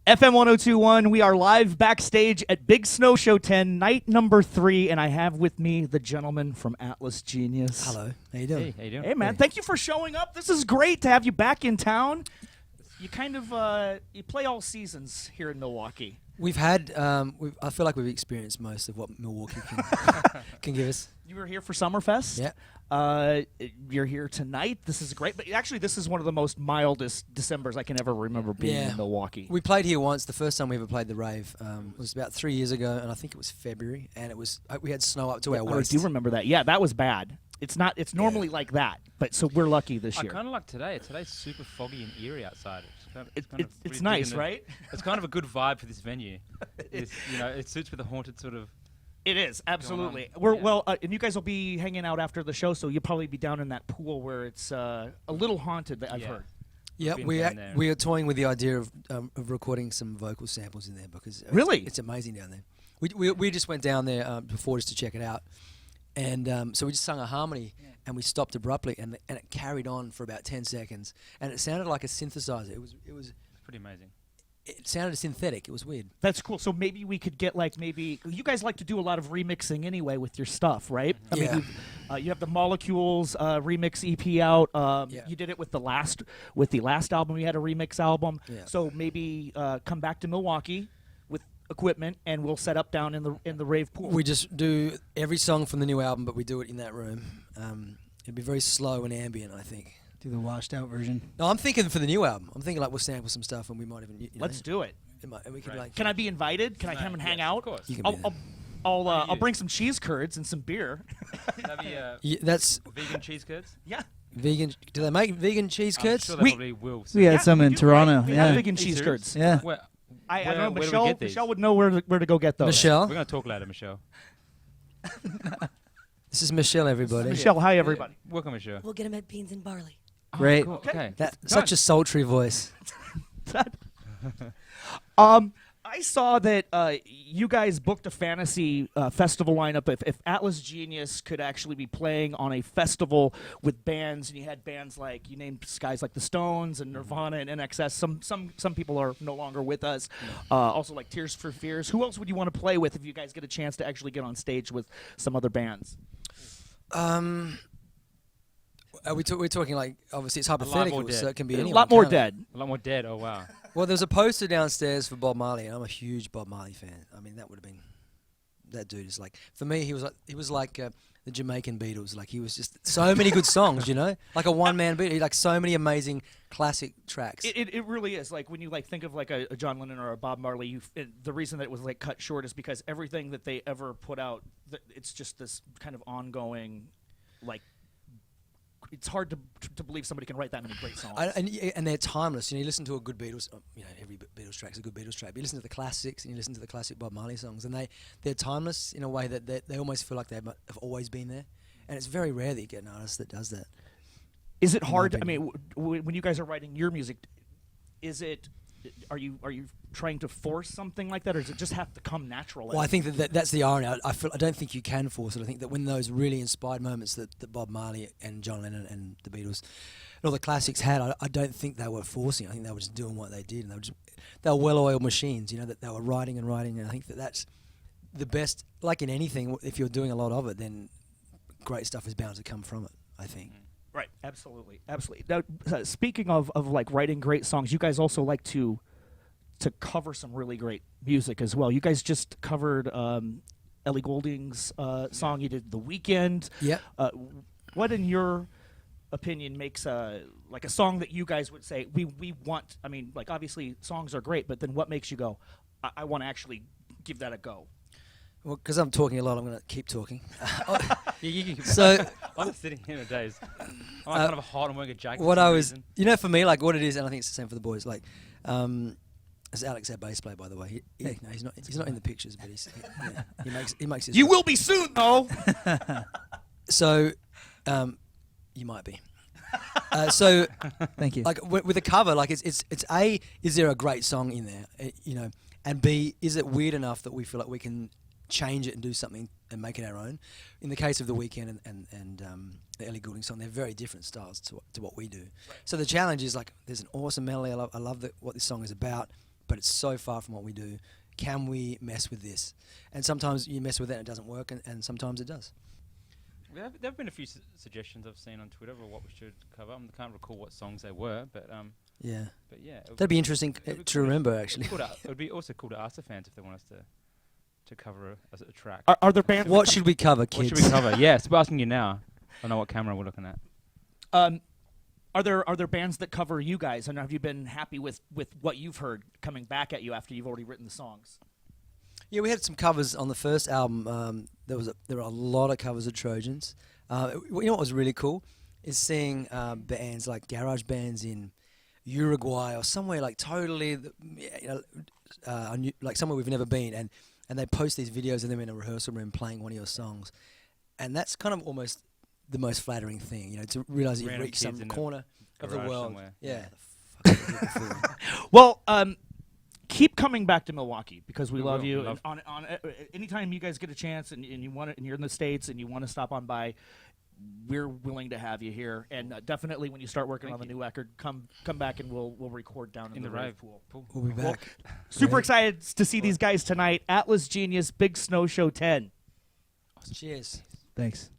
FM 1021, we are live backstage at Big Snow Show 10, night number 3, and I have with me the gentleman from Atlas Genius. Hello, how you doing? Hey, how you doing? Hey, man, thank you for showing up. This is great to have you back in town. You kind of, you play all seasons here in Milwaukee. We've had, I feel like we've experienced most of what Milwaukee can give us. You were here for Summerfest. Yeah. You're here tonight. This is great. But actually, this is one of the most mildest Decembers I can ever remember being in Milwaukee. We played here once. The first time we ever played the rave was about 3 years ago, and I think it was February, and it was we had snow up to our waist. I do remember that. Yeah, that was bad. It's not. It's normally like that, but so we're lucky this year. I kind of like today. Today's super foggy and eerie outside. It's nice, right? It's kind of a good vibe for this venue. It suits with the haunted sort of. It is, absolutely. And you guys will be hanging out after the show, so you'll probably be down in that pool where it's a little haunted, I've heard. Yeah, we are toying with the idea of recording some vocal samples in there because really? It's amazing down there. We just went down there before just to check it out, and so we just sung a harmony, and we stopped abruptly, and it carried on for about 10 seconds, and it sounded like a synthesizer. It was pretty amazing. It sounded synthetic. It was weird. That's cool. So maybe we could get you guys like to do a lot of remixing anyway with your stuff, right? I mean, you have the Molecules remix EP out. You did it with the last album. You had a remix album. Yeah. So maybe come back to Milwaukee with equipment, and we'll set up down in the rave pool. We just do every song from the new album, but we do it in that room. It'd be very slow and ambient, I think. Do the washed out version. No, I'm thinking for the new album. I'm thinking like we'll sample some stuff and we might even. Let's do it. We could Can I be invited? Can I come and hang out? Of course. You can I'll bring some cheese curds and some beer. That's vegan cheese curds. Yeah. Vegan. Do they make vegan cheese curds? I'm sure they probably will. We had some in Toronto. Right? We have vegan cheese curds. Yeah. I don't know. Where do we get these? Michelle would know where to go get those. Michelle. We're going to talk later, Michelle. This is Michelle, everybody. Michelle, hi everybody. Welcome, Michelle. We'll get them at Beans and Barley. Great. Cool. Okay. Such a sultry voice. I saw that you guys booked a fantasy festival lineup. If Atlas Genius could actually be playing on a festival with bands, and you had bands like, you named guys like the Stones and Nirvana and NXS. Some people are no longer with us. Also like Tears for Fears. Who else would you want to play with if you guys get a chance to actually get on stage with some other bands? We're talking like, obviously it's hypothetical, so it can be anyone. A lot more dead. A lot more dead. Oh wow. Well, there's a poster downstairs for Bob Marley, and I'm a huge Bob Marley fan. I mean, that would have been. That dude is like, for me, he was like the Jamaican Beatles. Like, he was just so many good songs, you know, like a one-man beat. He like so many amazing classic tracks. It really is. Like when you like think of like a John Lennon or a Bob Marley, the reason that it was like cut short is because everything that they ever put out, it's just this kind of ongoing, like. It's hard to believe somebody can write that many great songs. And they're timeless. You listen to a good Beatles, every Beatles track's a good Beatles track. But you listen to the classics and you listen to the classic Bob Marley songs, and they're timeless in a way that they almost feel like they have always been there. And it's very rare that you get an artist that does that. Is it hard? I mean, when you guys are writing your music, are you trying to force something like that, or does it just have to come naturally? Well, I think that's the irony. I don't think you can force it. I think that when those really inspired moments that Bob Marley and John Lennon and the Beatles and all the classics had, I don't think they were forcing. I think they were just doing what they did, and they were well-oiled machines. You know, that they were writing and writing. And I think that's the best. Like in anything, if you're doing a lot of it, then great stuff is bound to come from it, I think. Right, absolutely. Now, speaking of like writing great songs, you guys also like to cover some really great music as well. You guys just covered Ellie Goulding's song. You did The Weeknd. Yeah. What, in your opinion, makes like a song that you guys would say we want? I mean, like obviously songs are great, but then what makes you go, I want to actually give that a go? Well, because I'm talking a lot, I'm going to keep talking. So I'm sitting here in a daze. I'm kind of hot and wearing a jacket. For me, like what it is, and I think it's the same for the boys. Like, it's Alex, our bass player, by the way. He's not in the pictures, but he makes his. You will be soon, though. So, you might be. So, thank you. Like with a cover, like it's A, is there a great song in there? And B, is it weird enough that we feel like we can change it and do something and make it our own? In the case of The Weeknd and the Ellie Goulding song, they're very different styles to what we do. Right. So the challenge is like, there's an awesome melody. I love what this song is about, but it's so far from what we do. Can we mess with this? And sometimes you mess with it and it doesn't work, and sometimes it does. There have been a few suggestions I've seen on Twitter of what we should cover. I can't recall what songs they were, but Yeah. But yeah, That'd be interesting it'd be to cool remember, actually. it would be also cool to ask the fans if they want us to cover a track. Are there bands? What should we cover, What kids? should we cover? Yes, we're asking you now. I don't know what camera we're looking at. Are there bands that cover you guys? And have you been happy with what you've heard coming back at you after you've already written the songs? Yeah, we had some covers on the first album. There were a lot of covers of Trojans. You know what was really cool is seeing bands like garage bands in Uruguay or somewhere like totally, like somewhere we've never been, and they post these videos of them in a rehearsal room playing one of your songs, and that's kind of almost the most flattering thing, to realize that you've Random reached some kids in a corner of the garage world. somewhere. Yeah. Well, keep coming back to Milwaukee because we love will. you. We love- And on anytime you guys get a chance and you want and you're in the States and you want to stop on by, we're willing to have you here. And definitely when you start working Thank on the you. new record, come back and we'll record down in the rave pool. We'll be back. Super Great. excited to see these guys tonight. Atlas Genius, Big Snow Show 10. Cheers. Thanks.